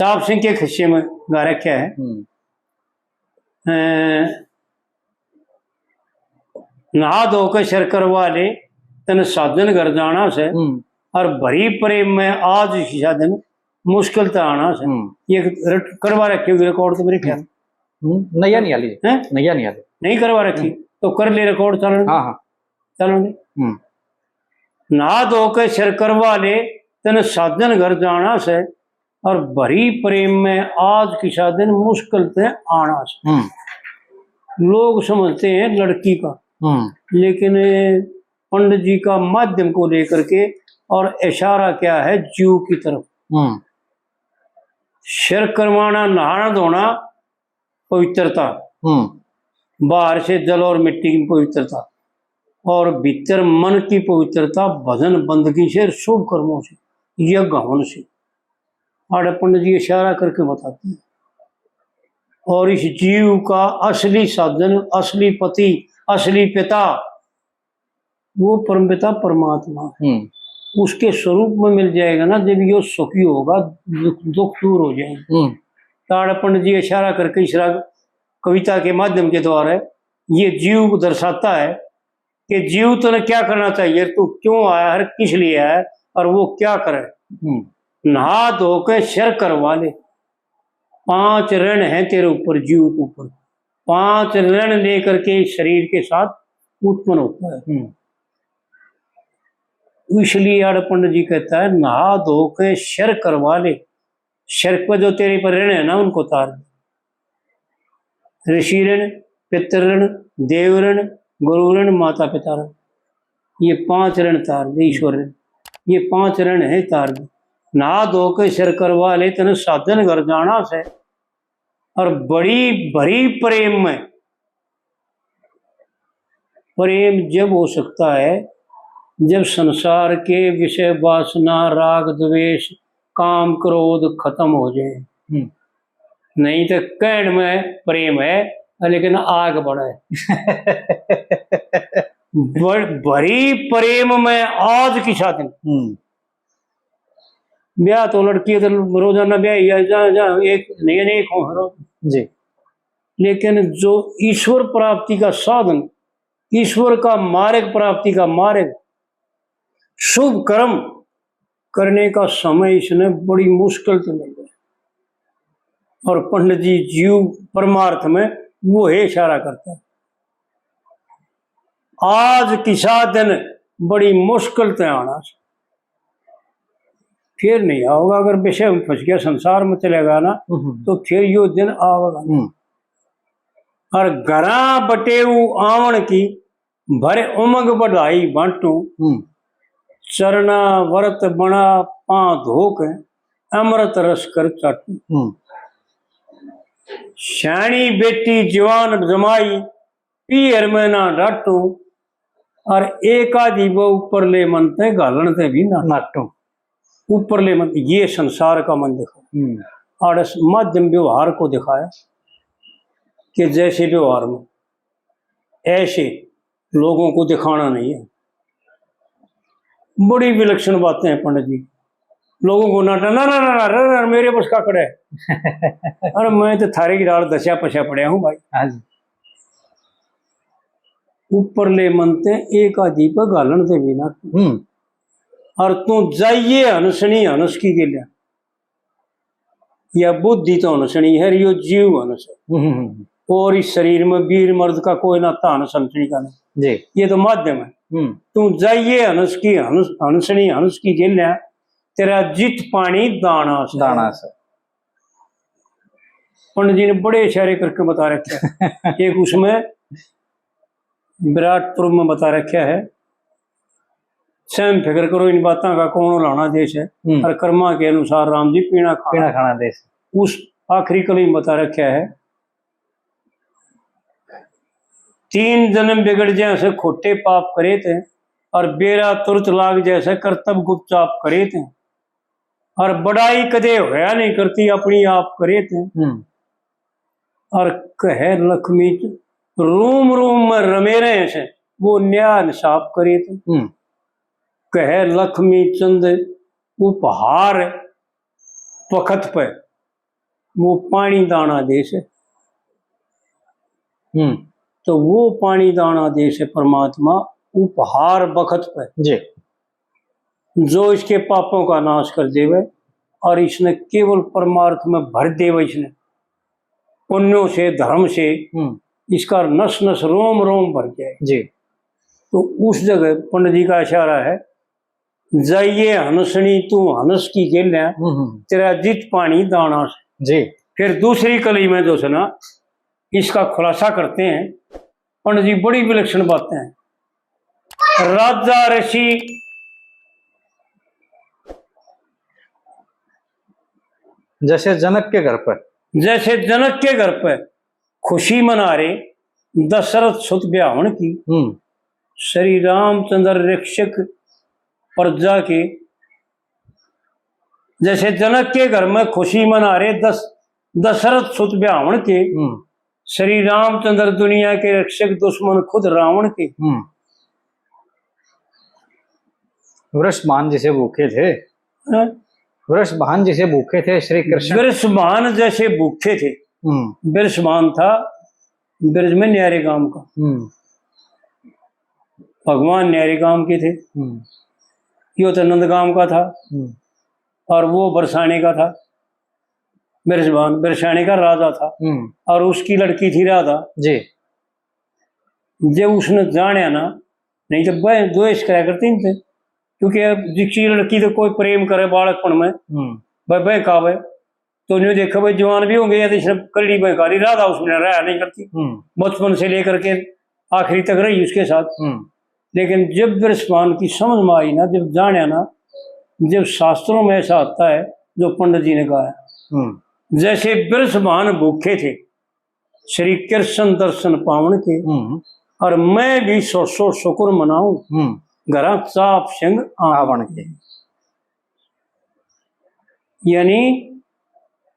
प्रताप सिंह के खिस्से में गा रखा है। नहा धो के सिर करवा ले तन साधन घर जाना से, और भरी प्रेम में आज साधन मुश्किल तो आना से। ये करवा रखी हुई रिकॉर्ड तो मेरे ख्याल नैया नहीं आली है, नैया नहीं आली, नहीं करवा रखी तो कर ले रिकॉर्ड। चलो हाँ हाँ चलो। नहा धो के सिर करवा ले तन साधन घर जाना से, और भरी प्रेम में आज की साधन मुश्किल से आना से। लोग समझते हैं लड़की का, लेकिन पंडित जी का माध्यम को लेकर के और इशारा क्या है जीव की तरफ। सिर करवाना, नहाना धोना पवित्रता, बाहर से जल और मिट्टी की पवित्रता, और भीतर मन की पवित्रता भजन बंदगी से, शुभ कर्मों से, यज्ञ हवन से। आड़े पंडित जी इशारा करके बताते हैं। और इस जीव का असली साधन, असली पति, असली पिता वो परमपिता परमात्मा है। उसके स्वरूप में मिल जाएगा ना जब ये सुखी होगा, दुख दूर हो जाएगा। ताड़ पंडित जी इशारा करके इस कविता के माध्यम के द्वारा ये जीव को दर्शाता है कि जीव तो ने क्या करना चाहिए, तू क्यों आया है, किस लिए आया है, और वो क्या करे। नहा धो के सिर करवा ले। 5 ऋण है तेरे ऊपर, जीव के ऊपर 5 ऋण लेकर के शरीर के साथ उत्पन्न होता है। इसलिए आड़ पंडित जी कहता है नहा धो के सिर करवा ले। सिर पर जो तेरे पर ऋण है ना उनको तार दे। ऋषि ऋण, पितृ ऋण, देव ऋण, गुरु ऋण, माता पिता ऋण, ये 5 ऋण तार दे। ईश्वर ऋण, ये 5 ऋण है तार दे। नहा धो के सिर करवा ले तने साधन घर जाना से, और बड़ी भरी प्रेम में। प्रेम जब हो सकता है जब संसार के विषय वासना, राग द्वेष, काम क्रोध खत्म हो जाए। नहीं तो कहने में प्रेम है लेकिन आग बढ़ा है। भरी प्रेम में आज की साधन। ब्याह तो लड़की तो रोजाना ब्याह जहाँ एक नहीं हो जी, लेकिन जो ईश्वर प्राप्ति का साधन, ईश्वर का मार्ग प्राप्ति का मार्ग, शुभ कर्म करने का समय इसने बड़ी मुश्किल से मिल गया। और पंडित जी जीव परमार्थ में वो है इशारा करता है। आज की साधन बड़ी मुश्किल से आना, फिर नहीं आओगा। अगर विषय में फंस गया, संसार में चलेगा ना, तो फिर यो दिन आवेगा। और घरा बटेऊ आवन की भरे उमंग बढ़ाई बांटू, चरना व्रत बना पा धोक अमृत रस कर चाटू। श्याणी बेटी जवान जमाई पीहर में ना डाटू, और एक आदि वो ऊपर ले मनते घालन ते भी ना नाटू। ऊपर ले मन, ये संसार का मन दिखा। और माध्यम व्यवहार को दिखाया कि जैसे व्यवहार में ऐसे लोगों को दिखाना नहीं है। बड़ी विलक्षण बातें हैं पंडित जी। लोगों को नाटा ना ना ना ना मेरे बस का कड़े। अरे मैं तो थारे की डाल दशा पशा पड़े हूँ भाई। ऊपर ले मनते एक आदि पर गालन से भी ना, और तू जाइए हंसनी हंस की के लिए, या बुद्धि तो हंसनी है, यो जीव हंस है। और इस शरीर में वीर मर्द का कोई नाता हंस हंसनी का नहीं जी, ये तो माध्यम है। तू जाइए हंस की हंसनी हंस की के लिए, तेरा जित पानी दाना से। दाना से पंडित जी ने बड़े इशारे करके बता रखे। एक उसमें विराटपुर में बता रखा है, स्वयं फिक्र करो इन बातों का कौन लाना देश है, और कर्मा के अनुसार राम जी पीना खाना देश। उस आखिरी कली में बता रखा है, 3 जन्म बिगड़ जैसे खोटे पाप करे थे, और बेरा तुरत लाग जैसे कर्तव्य गुपचाप करे थे, और बड़ाई कदे होया नहीं करती अपनी आप करे थे। और कहे लक्ष्मी रूम रूम में रमे रहे से वो न्याय इंसाफ करे थे। कहे लक्ष्मी चंद उपहार पखत पे वो पानी दाना देश है। हम्म, तो वो पानी दाना देश है परमात्मा उपहार बखत पे, जी, जो इसके पापों का नाश कर देवे और इसने केवल परमार्थ में भर देवे। इसने पुण्यों से धर्म से इसका नस नस रोम रोम भर जाए। जी, तो उस जगह पंडित जी का इशारा है, जाइए हंसनी तू हंस की खेल तेरा जित पानी दाना से। जी, फिर दूसरी कली में जो है ना इसका खुलासा करते हैं पंडित जी, बड़ी विलक्षण बातें हैं। राजा ऋषि जैसे जनक के घर पर, जैसे जनक के घर पर खुशी मना रहे दशरथ सुत ब्याहन की, श्री रामचंद्र रक्षक प्रजा के, जैसे जनक के घर में खुशी मना रहे दशरथ सुत ब्याहन के, श्री रामचंद्र दुनिया के रक्षक दुश्मन खुद रावण के। वृषभान जिसे भूखे थे, हैं? वृषभान जिसे भूखे थे श्री कृष्ण। वृषभान जैसे भूखे थे। वृषभान था ब्रज में न्यारे गांव का, भगवान न्यारे गांव के थे। यो तो नंदगांव का था और वो बरसाने का था। वृषभान बरसाने का राजा था और उसकी लड़की थी राधा जी। जब उसने जाने ना, नहीं तो वह द्वेष करा करती थे, क्योंकि जिसकी लड़की तो कोई प्रेम करे बालकपन में वह बहकावे, तो उन्हें देखा भाई जवान भी होंगे या तो इसने करड़ी बहकारी। राधा उसमें रहा नहीं करती, बचपन से लेकर के आखिरी तक रही उसके साथ। लेकिन जब वृषभान की समझ में आई ना, जब जाने ना, जब शास्त्रों में ऐसा आता है जो पंडित जी ने कहा है, जैसे वृषभान भूखे थे श्री कृष्ण दर्शन पावन के, और मैं भी सो सो शुक्र मनाऊं घरा चाप सिंह आवन के। यानी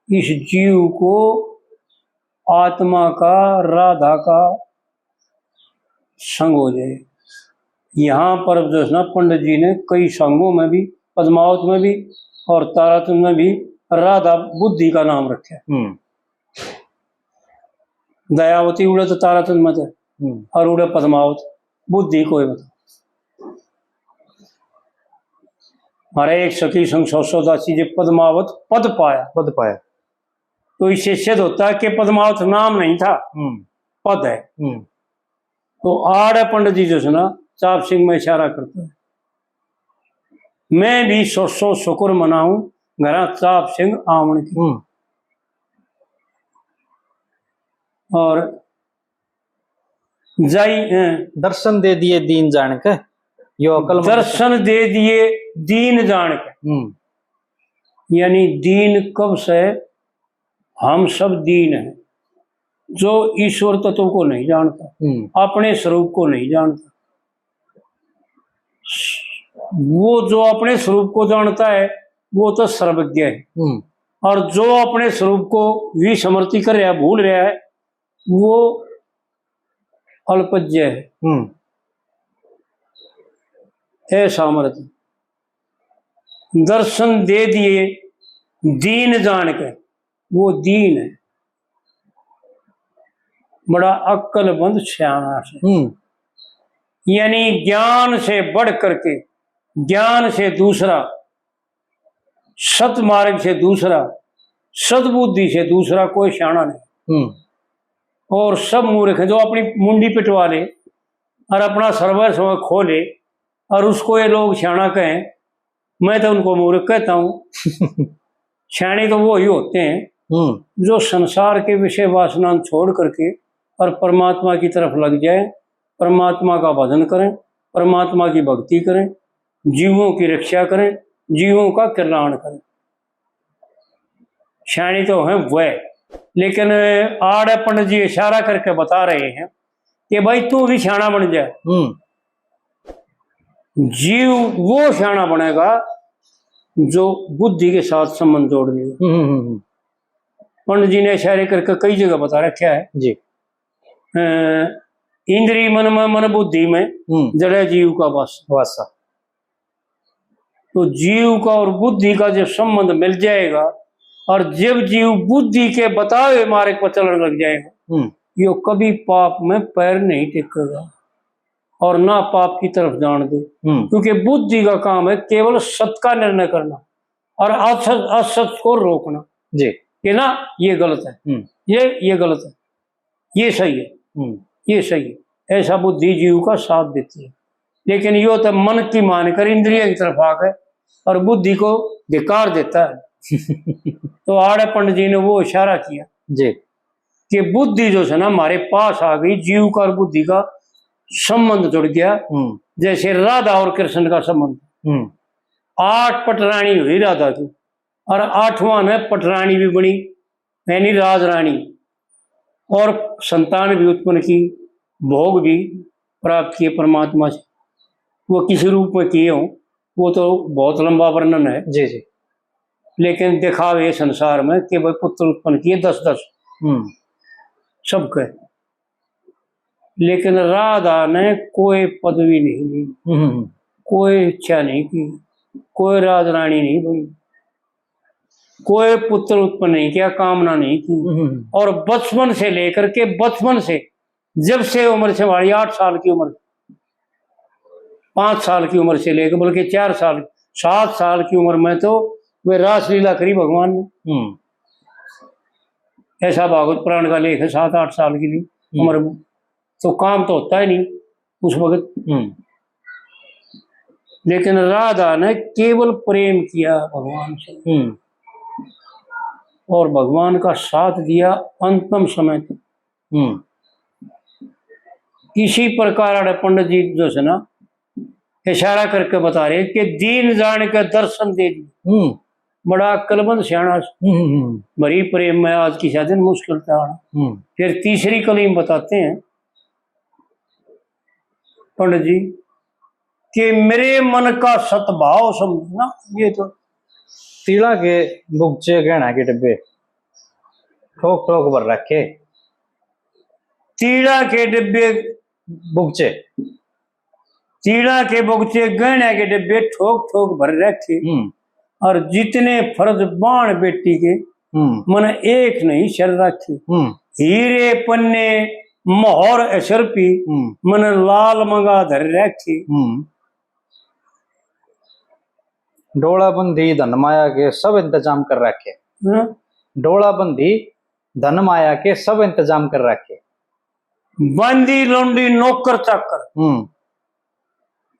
इस जीव को आत्मा का राधा का संग हो जाए। यहाँ पर जो है ना पंडित जी ने कई संगों में भी, पद्मावत में भी और तारातुल में भी राधा बुद्धि का नाम रखा है। दयावती उड़े तो तारातुल में थे और उड़े पद्मावत, बुद्धि को बता। हमारे एक सखी संग सौदासी जी पद्मावत पद पाया, तो इससे सिद्ध होता है कि पद्मावत नाम नहीं था, पद है। तो आड़ पंडित जी जो है ना चाप सिंह में इशारा करते हैं, मैं भी सो शुक्र मनाऊं घरा चाप सिंह आवन की। और जाई दर्शन दे दिए दीन जान के, यो अकल दर्शन दे दिए दीन जान के। यानी दीन कब से, हम सब दीन हैं। जो ईश्वर तत्व को नहीं जानता, अपने स्वरूप को नहीं जानता, वो जो अपने स्वरूप को जानता है वो तो सर्वज्ञ है। और जो अपने स्वरूप को विस्मृति कर रहा है, भूल रहा है, वो अल्पज्ञ है सामर्थ्य। दर्शन दे दिए दीन जान के, वो दीन है, बड़ा अक्लमंद सियाना से। यानी ज्ञान से बढ़ करके, ज्ञान से दूसरा, सतमार्ग से दूसरा, सद्बुद्धि से दूसरा कोई सियाना नहीं। और सब मूर्ख है जो अपनी मुंडी पिटवा ले और अपना सर्वस्व खो ले और उसको ये लोग सियाना कहें। मैं तो उनको मूर्ख कहता हूँ। सियाने तो वो ही होते हैं जो संसार के विषय वासना छोड़ करके और परमात्मा की तरफ लग जाए, परमात्मा का भजन करें, परमात्मा की भक्ति करें, जीवों की रक्षा करें, जीवों का कल्याण करें। सियाने तो हैं वह। लेकिन आड़ पंडित जी इशारा करके बता रहे हैं कि भाई तू भी सियाना बन जाए। जीव वो सियाना बनेगा जो बुद्धि के साथ संबंध जोड़ लेगा। पंडित जी ने इशारे करके कई जगह बता रखा है जी। इंद्री मन में, मन बुद्धि में जड़े जीव का वासा। तो जीव का और बुद्धि का जब संबंध मिल जाएगा और जब जीव बुद्धि के बताए मार्ग पर चलने लग जाएगा, यो कभी पाप में पैर नहीं टेकेगा और ना पाप की तरफ जान दे। क्योंकि बुद्धि का काम है केवल सत्य का निर्णय करना और असत को रोकना जी कि ना ये गलत है, ये गलत है, ये सही है, ये सही है। ऐसा बुद्धि जीव का साथ देती है। लेकिन यो तो मन की मानकर इंद्रिय की तरफ आ गए और बुद्धि को धिकार देता है। तो आड़े पंडित जी ने वो इशारा किया जी कि बुद्धि जो है ना हमारे पास आ गई, जीव का और बुद्धि का संबंध जुड़ गया, जैसे राधा और कृष्ण का संबंध। 8 पटरानी हुई राधा की और 8वां ने पटरानी भी बनी, यानी राज रानी, और संतान भी उत्पन्न की, भोग भी प्राप्त किए परमात्मा से। वो किस रूप में किए हों वो तो बहुत लंबा वर्णन है। जी जी लेकिन दिखावे संसार में कि भाई पुत्र उत्पन्न किए 10-10 सबके। लेकिन राधा ने कोई पदवी नहीं ली, कोई इच्छा नहीं की, कोई राजरानी नहीं बनी, कोई पुत्र उत्पन्न नहीं किया, कामना नहीं की। और बचपन से लेकर के, बचपन से जब से उम्र से हमारी 8 साल की उम्र, 5 साल की उम्र से लेकर बल्कि 4 साल 7 साल की उम्र में तो वे रासलीला करी भगवान ने। ऐसा भागवत पुराण का लेख है, 7-8 साल की उम्र में तो काम तो होता ही नहीं उस वक्त। लेकिन राधा ने केवल प्रेम किया भगवान से और भगवान का साथ दिया अंतिम समय तक। इसी प्रकार पंडित जी जो है ना इशारा करके बता रहे कि दीन जान के दर्शन दे दी, बड़ा अक्लमंद सियाणा, भरी प्रेम में आज की शादी मुश्किल था। फिर तीसरी कलीम बताते हैं पंडित जी कि मेरे मन का सतभाव समझना। ये तो तीला के बुगचे गहना के डब्बे ठोक ठोक भर रखे, तीड़ा के डिब्बे बुगचे, तीड़ा के बुगचे गहने के डिब्बे ठोक ठोक भर रखे, और जितने फर्ज बाण बेटी के मन एक नहीं शर रखे। हीरे पन्ने मोहर अशरपी मन लाल मंगा धर रखे। डोला बंदी धन माया के सब इंतजाम कर रखे। डोला बंदी धन माया के सब इंतजाम कर रखे। बंदी लोंडी नौकर चाकर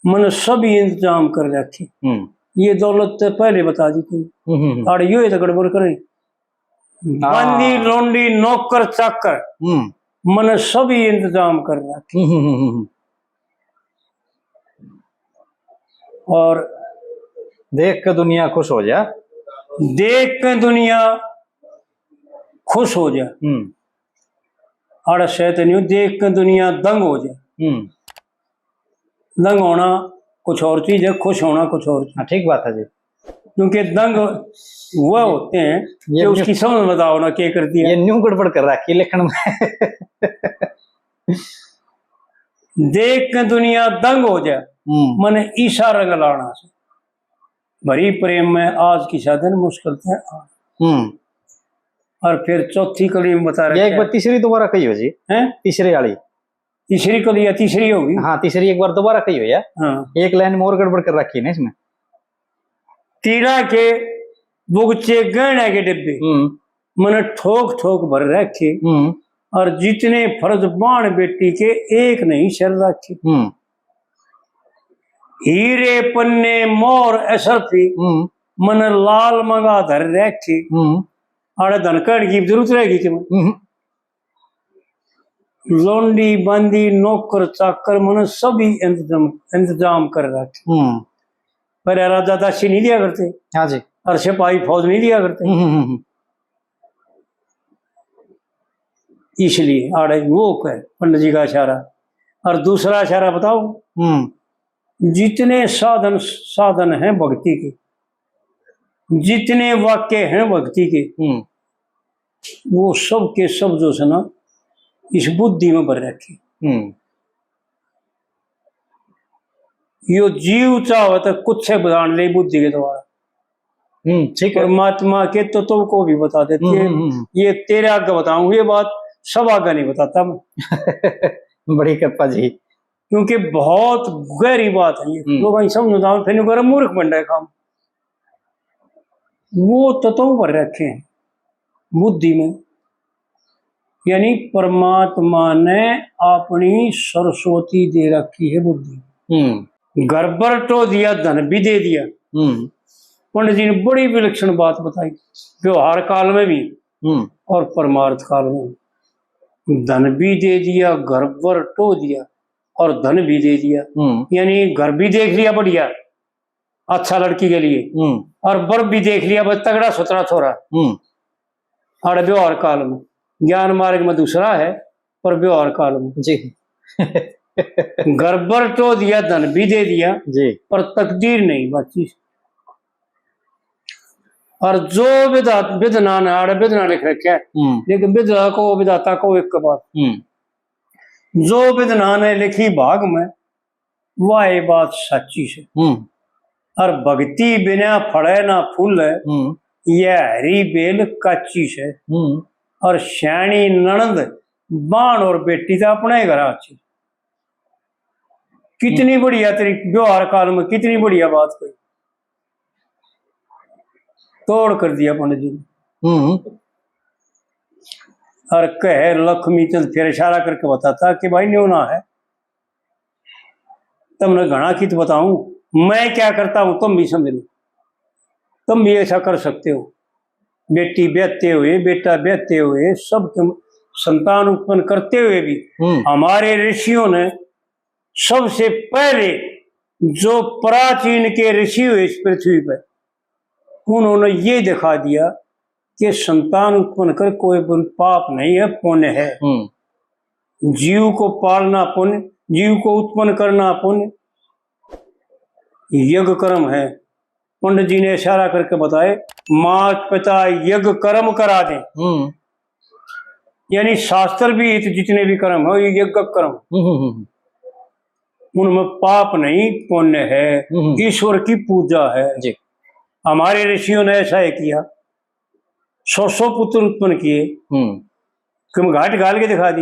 मन सभी इंतजाम कर रखे। ये दौलत तो पहले बता दी थी, और यो तो गड़बड़ करे। बंदी लोंडी नौकर चाकर मन सभी इंतजाम कर रखे। और देख के दुनिया खुश हो जा, देख के दुनिया खुश हो जा। आड़ा शैतानियों देख के दुनिया दंग हो जाए। दंग होना कुछ और चीज है, खुश होना कुछ और चीज। ठीक बात है जी। क्योंकि दंग वह होते हैं कि उसकी समझ बताओ ना क्या करती है। ये न्यू गड़बड़ कर रखी लेखन में। देख के दुनिया दंग हो जाए मन ईशा रंग लाना से। भरी प्रेम में आज की साधन मुश्किल है। और फिर चौथी कली में बता रहे एक बार तीसरी दोबारा कही हो जी है, तीसरी वाली तीसरी कली या तीसरी होगी। हाँ तीसरी एक बार दोबारा कही हो यार। हाँ। एक लाइन में और गड़बड़ कर रखी है ना इसमें। तीड़ा के बुगचे गहने के डिब्बे मन ठोक ठोक भर रखे, और जितने फर्ज बाण बेटी के एक नहीं शर रखे। हीरे पन्ने मोर असरफी मन लाल मंगा धर रखे। आड़े धनकड़ की जरूरत रहेगी कि लोंडी बंदी नौकर चाकर मन सभी इंतजाम कर रखे। पर राजा दासी नहीं दिया करते। हाँ जी। और सिपाही फौज नहीं दिया करते। इसलिए आड़े वो कह पंडित जी का इशारा। और दूसरा इशारा बताओ, जितने साधन हैं भक्ति के, जितने वाक्य हैं भक्ति के, वो सब के सब जो है ना इस बुद्धि में भर रखे। यो जीव चाहे तो कुछ से बदान ले बुद्धि के द्वारा। ठीक है। परमात्मा के तत्व को भी बता देती है। ये तेरे आगे बताऊं, ये बात सब आगे नहीं बताता मैं। बड़ी कृपा जी। क्योंकि बहुत गहरी बात है ये, लोग समझता हूँ फिर कर मूर्ख बन रहे काम। वो तत्व पर रखे हैं बुद्धि में, यानी परमात्मा ने अपनी सरस्वती दे रखी है बुद्धि। गर्भर तो दिया, धन भी दे दिया। पंडित जी ने बड़ी विलक्षण बात बताई, व्यवहार काल में भी और परमार्थ काल में भी। धन भी दे दिया, गर्भर तो दिया और धन भी दे दिया, यानी घर भी देख लिया बढ़िया अच्छा लड़की के लिए, और बर भी देख लिया बस तगड़ा सुथरा छोरा। और व्यवहार काल में, ज्ञान मार्ग में दूसरा है, पर व्यवहार काल में जी गर्भर तो दिया, धन भी दे दिया जी, पर तकदीर नहीं बची। और जो विधना नाड़ विधना लिख रखे है, लेकिन विधा को विधाता को एक बात, जो विधना ने लिखी भाग में वह बात सच्ची है। और भक्ति बिना फड़े ना फूल है, यह हरी बेल कच्ची है। और श्याणी ननद बाण और बेटी तो अपने घर अच्छी। कितनी बढ़िया तरीके व्यवहार काल में कितनी बढ़िया बात कही, तोड़ कर दिया पंडित जी ने। और कहे लक्ष्मी चंद फिर इशारा करके बताता कि भाई न्यू ना है, तुमने घना कित बताऊं, मैं क्या करता हूं तुम भी समझ लो, तुम भी ऐसा कर सकते हो। बेटी ब्याहते हुए, बेटा ब्याहते हुए, सब संतान उत्पन्न करते हुए भी हमारे ऋषियों ने सबसे पहले जो प्राचीन के ऋषि हुए इस पृथ्वी पर, उन्होंने ये दिखा दिया कि संतान उत्पन्न कर कोई पाप नहीं है, पुण्य है। जीव को पालना पुण्य, जीव को उत्पन्न करना पुण्य, यज्ञ कर्म है। पंडित जी ने इशारा करके बताए, माता पिता यज्ञ कर्म करा दें, यानी शास्त्र भी हित जितने भी कर्म हो ये यज्ञ कर्म, उनमें पाप नहीं पुण्य है, ईश्वर की पूजा है जी। हमारे ऋषियों ने ऐसा ही किया, 100 पुत्र उत्पन्न किए, तुम घाट घाल के दिखा दी,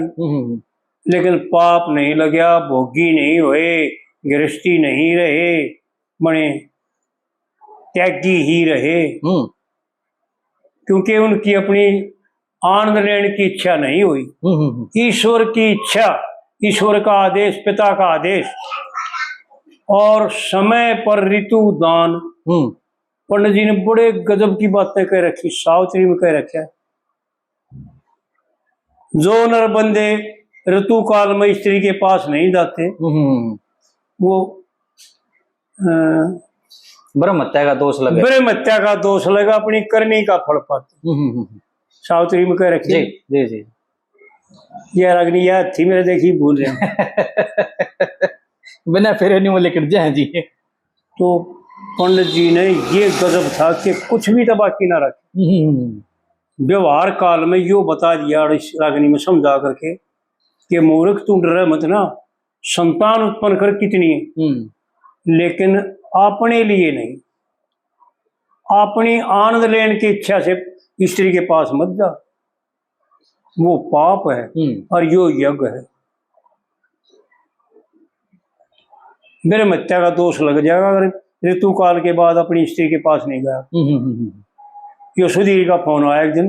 लेकिन पाप नहीं लगा, भोगी नहीं हुए, गृहस्थी नहीं रहे, बने त्यागी ही रहे, क्योंकि उनकी अपनी आनंद लेने की इच्छा नहीं हुई। ईश्वर की इच्छा, ईश्वर का आदेश, पिता का आदेश, और समय पर ऋतु दान। पंडित जी ने बड़े गजब की बातें कह रखी, सावित्री में कह रखा है, जो नर बंदे ऋतु काल में स्त्री के पास नहीं जाते वो ब्रह्म हत्या का दोष लगे, ब्रह्म हत्या का दोष लगा, अपनी करनी का फल पाते। सावित्री में कह रखी जी जी जी। यार अग्नि याद थी मेरे, देखी भूल रहे बिना फेरे नहीं वो लेकर जाए जी। तो पंडित जी ने ये गजब था कि कुछ भी तो बाकी ना रखे। व्यवहार काल में यो बता दिया रागिनी में समझा करके कि मूर्ख तू डर मत ना, संतान उत्पन्न कर कितनी है, लेकिन अपने लिए नहीं, अपनी आनंद लेने की इच्छा से स्त्री के पास मत जा, वो पाप है और यो यज्ञ है। मेरे हत्या का दोष लग जाएगा अगर ऋतु काल के बाद अपनी स्त्री के पास नहीं गया। यो सुधीर का फोन आया एक दिन,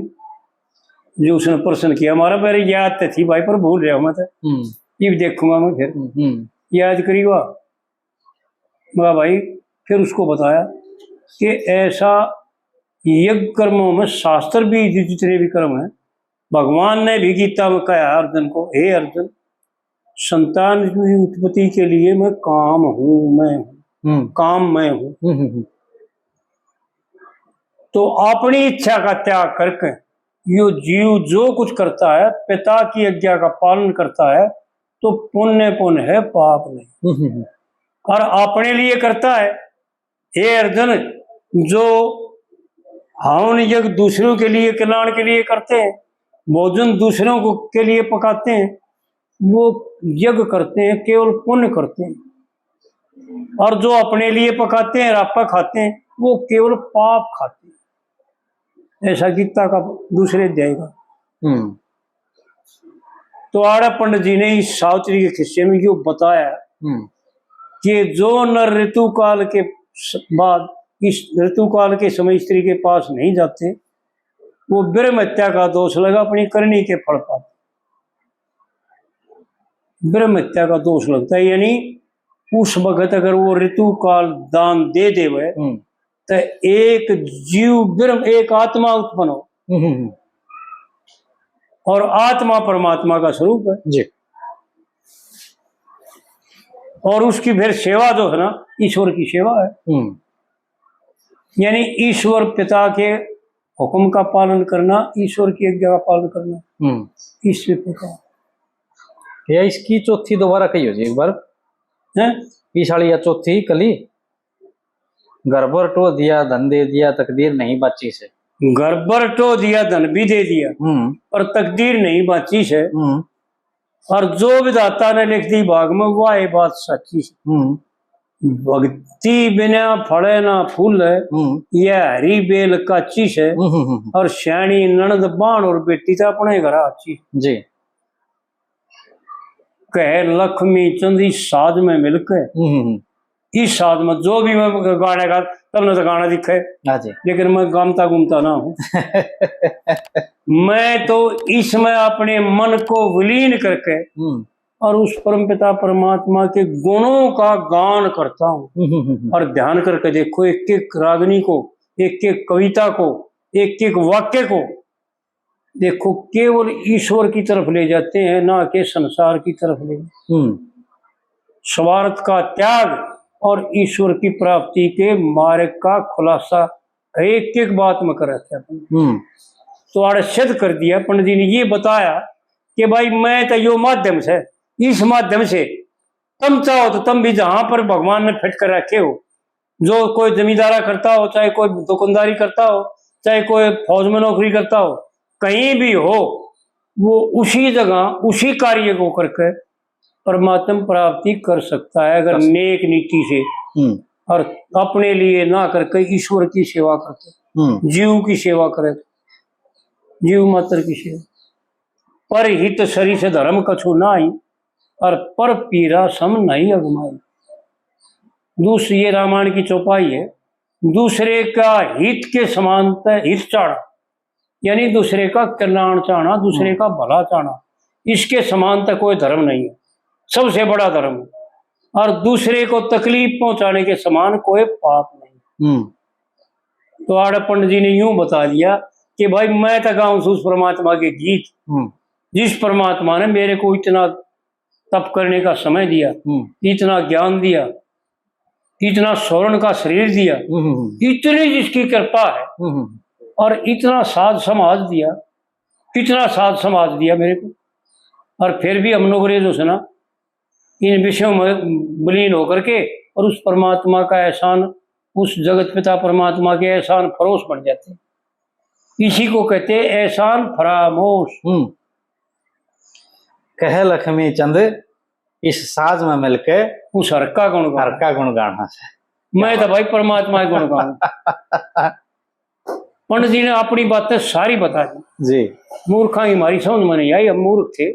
जो उसने प्रश्न किया, हमारा मेरी याद तो थी भाई पर भूल रहा हूं मैं, तो ये भी देखूंगा मैं, फिर याद करीगा मगर भाई। फिर उसको बताया कि ऐसा यज्ञ कर्मों में शास्त्र भी जितने भी कर्म हैं, भगवान ने भी गीता में कहा अर्जुन को, हे अर्जुन संतान की उत्पत्ति के लिए मैं काम हूं, मैं हूं, काम मैं हूं। तो अपनी इच्छा का त्याग करके यो जीव जो कुछ करता है, पिता की आज्ञा का पालन करता है, तो पुण्य पुण्य है, पाप नहीं। और अपने लिए करता है, हे अर्जुन जो हवन यज्ञ दूसरों के लिए कल्याण के लिए करते हैं, भोजन दूसरों को के लिए पकाते हैं, वो यज्ञ करते हैं, केवल पुण्य करते हैं। और जो अपने लिए पकाते हैं, आपका खाते हैं, वो केवल पाप खाते। ऐसा गीता का दूसरे अध्याय का। तो आड़ा पंडित जी ने इस सावित्री के किस्से में क्यों बताया कि जो नर ऋतु काल के बाद इस ऋतु काल के समय स्त्री के पास नहीं जाते, वो ब्रह्म हत्या का दोष लगा, अपनी करनी के फल पाते। ब्रह्म हत्या का दोष लगता है, यानी उस वक्त अगर वो ऋतु काल दान दे देवे तो एक जीव ब्रह्म, एक आत्मा उत्पन्न हो, और आत्मा परमात्मा का स्वरूप है जी। और उसकी फिर सेवा जो है ना, ईश्वर की सेवा है। यानी ईश्वर पिता के हुक्म का पालन करना, ईश्वर की आज्ञा का पालन करना, ईश्वर पिता। या इसकी चौथी दोबारा कही हो जी एक बार है पिछाड़ी या चौथी कली। घर पर टो दिया, धन दे दिया, तकदीर नहीं बाची से। घर पर टो दिया, धन भी दे दिया, पर तकदीर नहीं बाची से। और जो विधाता ने लिख दी भाग में, वह ये बात सच्ची है। भक्ति बिना फले ना फूल है, यह हरी बेल का चीज है। और श्याणी ननद बाण और बेटी तो अपने घर आची जी। कह लक्ष्मी चंद इस साध में मिलकर, इस साध में जो भी मैं गाने का तब न तो गाना दिखे, लेकिन मैं गामता घूमता ना हूं। मैं तो इसमें अपने मन को विलीन करके और उस परमपिता परमात्मा के गुणों का गान करता हूँ। और ध्यान करके देखो, एक एक रागनी को, एक एक कविता को, एक एक वाक्य को देखो, केवल ईश्वर की तरफ ले जाते हैं, ना कि संसार की तरफ ले। स्वार्थ का त्याग और ईश्वर की प्राप्ति के मार्ग का खुलासा एक एक बात में कर रखा है। तो आड़े सिद्ध कर दिया पंडित जी ने, ये बताया कि भाई मैं तो यो माध्यम से, इस माध्यम से तुम चाहो तो तुम भी जहां पर भगवान ने फिट कर रखे हो, जो कोई जमींदारा करता हो, चाहे कोई दुकानदारी करता हो, चाहे कोई फौज में नौकरी करता हो, कहीं भी हो, वो उसी जगह उसी कार्य को करके परमात्मा प्राप्ति कर सकता है, अगर नेक नीति से और अपने लिए ना करके ईश्वर की सेवा करते, जीव की सेवा करे, जीव मात्र की सेवा। पर हित शरीर से धर्म कछु नाई, और पर पीरा सम नहीं अगमाई। दूसरी ये रामायण की चौपाई है, दूसरे का हित के समानता हित चाहना, यानी दूसरे का कल्याण चाहना, दूसरे का भला चाहना, इसके समानता कोई धर्म नहीं है, सबसे बड़ा धर्म है। और दूसरे को तकलीफ पहुंचाने के समान कोई पाप नहीं। तो आड़ा पंडित जी ने यूं बता दिया कि भाई मैं तो गाऊं उस परमात्मा के गीत, जिस परमात्मा ने मेरे को इतना तप करने का समय दिया, इतना ज्ञान दिया, इतना स्वर्ण का शरीर दिया, इतनी जिसकी कृपा है, और इतना साध समाज दिया, कितना साध समाज दिया मेरे को। और फिर भी हम लोग जो है ना, इन विषयों में विलीन होकर के और उस परमात्मा का एहसान, उस जगत पिता परमात्मा के एहसान फरोश बन जाते हैं। इसी को कहते हैं एहसान फरामोश। कह लक्ष्मी चंद इस साज में मिलके उस हर का गुण गाना है। मैं तो भाई परमात्मा के गुण गाऊं। पंडित जी ने अपनी बातें सारी बता दी जी। मूर्खा की हमारी समझ में नहीं आई, हम मूर्ख थे।